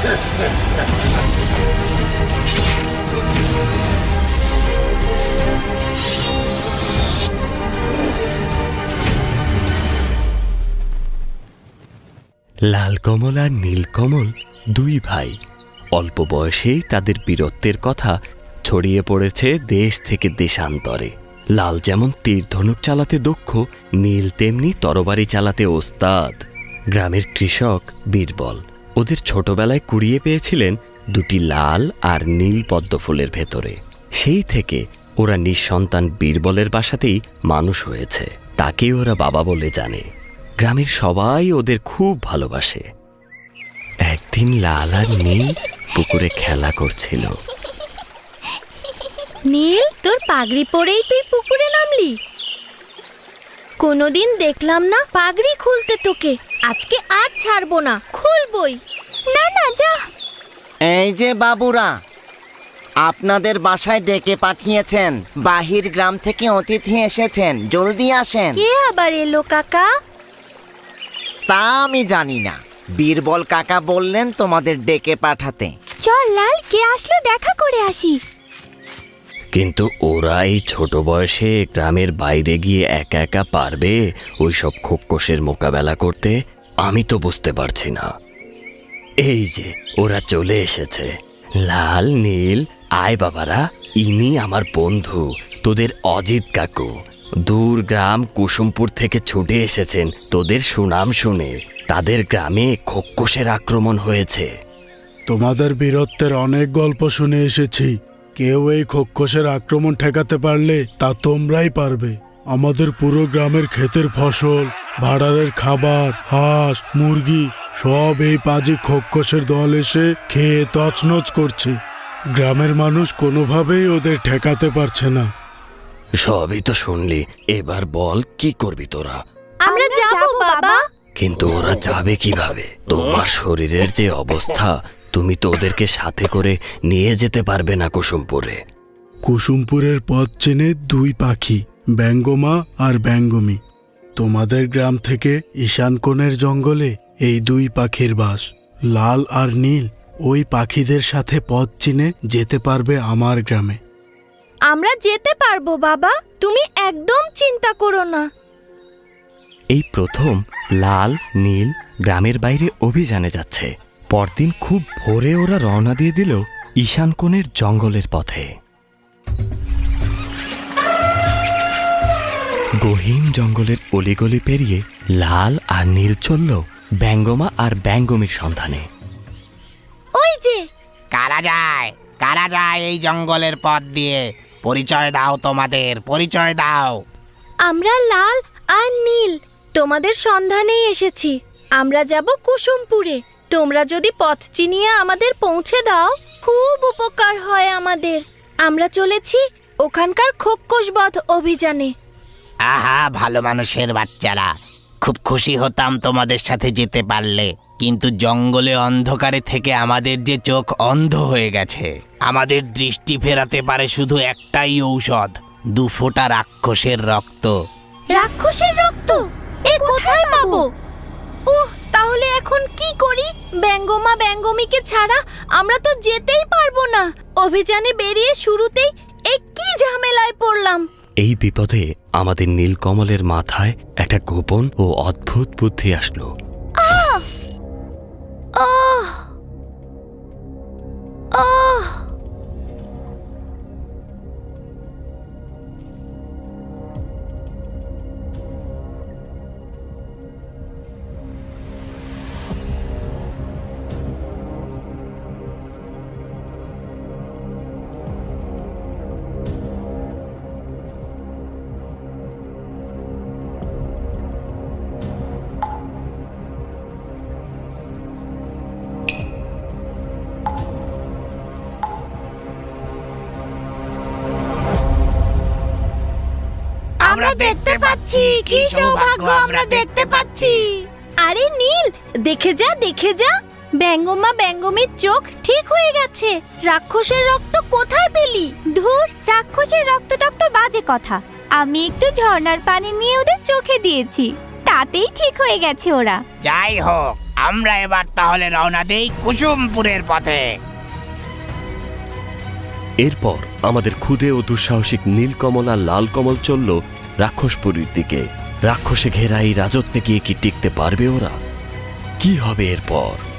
লালকমল আর নীলকমল দুই ভাই। অল্প বয়সেই তাদের বীরত্বের কথা ছড়িয়ে পড়েছে দেশ থেকে দেশান্তরে। লাল যেমন তীর ধনুক চালাতে দক্ষ, নীল তেমনি তরবারি চালাতে ওস্তাদ। গ্রামের কৃষক বীরবল ওদের ছোটবেলায় কুড়িয়ে পেয়েছিলেন দুটি লাল আর নীল পদ্মফুলের ভেতরে। সেই থেকে ওরা নিঃসন্তান বীরবলের বাসাতেই মানুষ হয়েছে। তাকেই ওরা বাবা বলে জানে। গ্রামের সবাই ওদের খুব ভালোবাসে। একদিন লাল আর নীল পুকুরে খেলা করছিল। নীল, তোর পাগড়ি পরেই তুই পুকুরে নামলি? কোনোদিন দেখলাম না পাগড়ি খুলতে তোকে। আজকে আর ছাড়বো না, খুলবই। না না, যা। এই যে বাবুরা, আপনাদের বাসায় ডেকে পাঠিয়েছেন। বাহির গ্রাম থেকে অতিথি এসেছেন, জলদি আসেন। কে আবার এলো কাকা? তা আমি জানি না, বীরবল কাকা বললেন তোমাদের ডেকে পাঠাতে। চল লাল, কে আসলো দেখা করে আসি। কিন্তু ওরা এই ছোট বয়সে গ্রামের বাইরে গিয়ে একা একা পারবে ওইসব খোক্কসের মোকাবেলা করতে? আমি তো বুঝতে পারছি না। এই যে ওরা চলে এসেছে। লাল, নীল, আয় বাবারা, ইনি আমার বন্ধু, তোদের অজিত কাকু। দূর গ্রাম কুসুমপুর থেকে ছুটে এসেছেন তোদের সুনাম শুনে। তাদের গ্রামে খোক্কসের আক্রমণ হয়েছে। তোমাদের বীরত্বের অনেক গল্প শুনে এসেছি। কেউ এই খোক্কসের আক্রমণ ঠেকাতে পারলে তা তোমরাই পারবে। আমাদের পুরো গ্রামের ক্ষেতের ফসল, ভাড়ারের খাবার, হাঁস, মুরগি সব এই পাজি খোক্কসের দল এসে খেয়ে তছনছ করছে। গ্রামের মানুষ কোনোভাবেই ওদের ঠেকাতে পারছে না। সবই তো শুনলি, এবার বল কি করবি তোরা? আমরা যাবো বাবা। কিন্তু ওরা যাবে কিভাবে? তোমার শরীরের যে অবস্থা, তুমি তো ওদেরকে সাথে করে নিয়ে যেতে পারবে না কুসুমপুরে। কুসুমপুরের পথ চেনে দুই পাখি, ব্যঙ্গমা আর ব্যঙ্গমী। তোমাদের গ্রাম থেকে ঈশান কোণের জঙ্গলে এই দুই পাখির বাস। লাল আর নীল ওই পাখিদের সাথে পথ চিনে যেতে পারবে আমার গ্রামে। আমরা যেতে পারবো বাবা, তুমি একদম চিন্তা করো না। এই প্রথম লাল, নীল গ্রামের বাইরে অভিযানে যাচ্ছে। পরদিন খুব ভোরে ওরা রওনা দিয়ে দিল ঈশান কোণের জঙ্গলের পথে। গহীন জঙ্গলের অলিগলি পেরিয়ে লাল আর নীল চলল ব্যঙ্গমা আর ব্যঙ্গমীর সন্ধানে। ওই যে কারা যায় এই জঙ্গলের পথ দিয়ে? পরিচয় দাও, তোমাদের পরিচয় দাও। আমরা লাল আর নীল তোমাদের সন্ধানেই এসেছি। আমরা যাব কুসুমপুরে। তোমরা যদি পথ চিনিয়ে আমাদের পৌঁছে দাও, খুব উপকার হয় আমাদের। আমরা চলেছি ওখানকার খোক্কসবধ অভিযানে। আহা, ভালো মানুষের বাচ্চারা, খুব খুশি হতাম তোমাদের সাথে যেতে পারলে। কিন্তু জঙ্গলে অন্ধকারে থেকে আমাদের যে চোখ অন্ধ হয়ে গেছে। আমাদের দৃষ্টি ফেরাতে পারে শুধু একটাই ঔষধ, 2 ফোঁটা রাক্ষসের রক্ত। রাক্ষসের রক্ত? এ কোথায় পাবো? তাহলে এখন কি করি? ব্যঙ্গমা ব্যঙ্গমীকে ছাড়া আমরা তো যেতেই পারবো না। অভিযানে বেরিয়ে শুরুতেই এ কি ঝামেলায় পড়লাম। এই বিপদে আমাদের নীলকমলের মাথায় একটা গোপন ও অদ্ভুত বুদ্ধি আসলো। আহ! আহ! আহ! আমরা দেখতে পাচ্ছি, কি সৌভাগ্য আমরা দেখতে পাচ্ছি। আরে নীল, দেখে যা দেখে যা, ব্যঙ্গমা ব্যঙ্গমীর চোখ ঠিক হয়ে গেছে। রাক্ষসের রক্ত কোথায় পেলি? ধুর, রাক্ষসের রক্তটক তো বাজে কথা। আমি একটু ঝর্ণার পানি নিয়ে ওদের চোখে দিয়েছি, তাতেই ঠিক হয়ে গেছে ওরা। যাই হোক, আমরা এবার তাহলে রওনা দেই কুসুমপুরের পথে। এরপর আমাদের ক্ষুদে ও দুঃসাহসিক নীলকমল আর লালকমল চলল রাক্ষসপুরীর দিকে। রাক্ষসে ঘেরা এই রাজত্বে গিয়ে কি টিকতে পারবে ওরা? কি হবে এরপর?